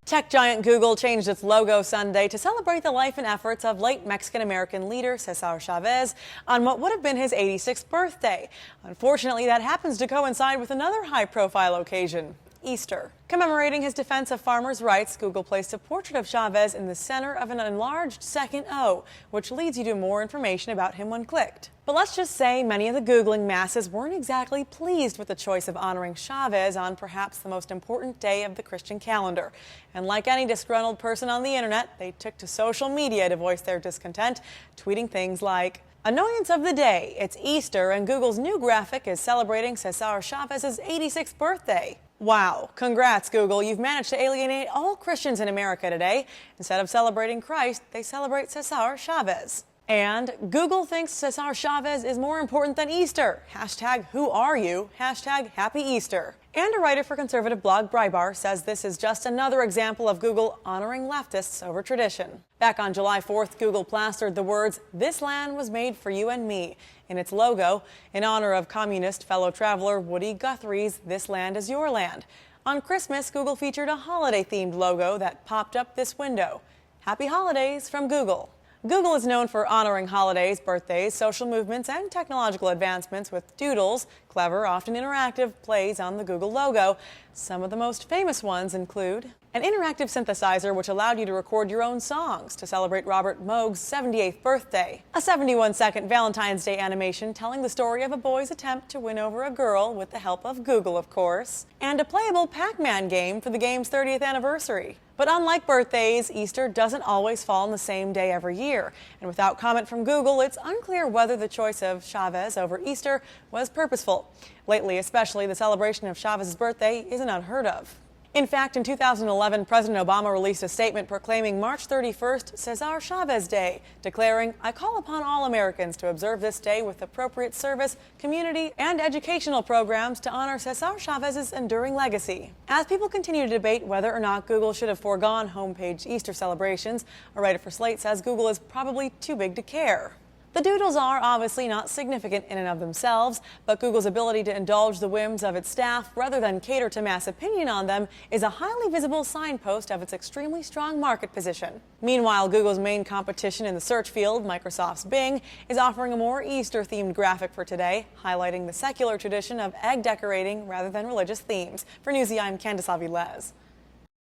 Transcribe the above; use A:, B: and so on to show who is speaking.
A: Tech giant Google changed its logo Sunday to celebrate the life and efforts of late Mexican-American leader Cesar Chavez on what would have been his 86th birthday. Unfortunately, that happens to coincide with another high-profile occasion, Easter. Commemorating his defense of farmers' rights, Google placed a portrait of Chavez in the center of an enlarged second O, which leads you to more information about him when clicked. But let's just say many of the Googling masses weren't exactly pleased with the choice of honoring Chavez on perhaps the most important day of the Christian calendar. And like any disgruntled person on the internet, they took to social media to voice their discontent, tweeting things like, "Annoyance of the day, it's Easter and Google's new graphic is celebrating Cesar Chavez's 86th birthday. Wow, congrats Google, you've managed to alienate all Christians in America today. Instead of celebrating Christ, they celebrate Cesar Chavez." And Google thinks Cesar Chavez is more important than Easter. Hashtag who are you? Hashtag happy Easter. And a writer for conservative blog Brybar says this is just another example of Google honoring leftists over tradition. Back on July 4th, Google plastered the words, "This land was made for you and me," in its logo, in honor of communist fellow traveler Woody Guthrie's "This Land is Your Land." On Christmas, Google featured a holiday-themed logo that popped up this window. Happy holidays from Google. Google is known for honoring holidays, birthdays, social movements, and technological advancements with doodles, clever, often interactive plays on the Google logo. Some of the most famous ones include an interactive synthesizer which allowed you to record your own songs to celebrate Robert Moog's 78th birthday, a 71-second Valentine's Day animation telling the story of a boy's attempt to win over a girl with the help of Google, of course, and a playable Pac-Man game for the game's 30th anniversary. But unlike birthdays, Easter doesn't always fall on the same day every year. And without comment from Google, it's unclear whether the choice of Chavez over Easter was purposeful. Lately, especially, the celebration of Chavez's birthday isn't unheard of. In fact, in 2011, President Obama released a statement proclaiming March 31st Cesar Chavez Day, declaring, "I call upon all Americans to observe this day with appropriate service, community, and educational programs to honor Cesar Chavez's enduring legacy." As people continue to debate whether or not Google should have foregone homepage Easter celebrations, a writer for Slate says Google is probably too big to care. The doodles are obviously not significant in and of themselves, but Google's ability to indulge the whims of its staff rather than cater to mass opinion on them is a highly visible signpost of its extremely strong market position. Meanwhile, Google's main competition in the search field, Microsoft's Bing, is offering a more Easter-themed graphic for today, highlighting the secular tradition of egg decorating rather than religious themes. For Newsy, I'm Candace Avilés.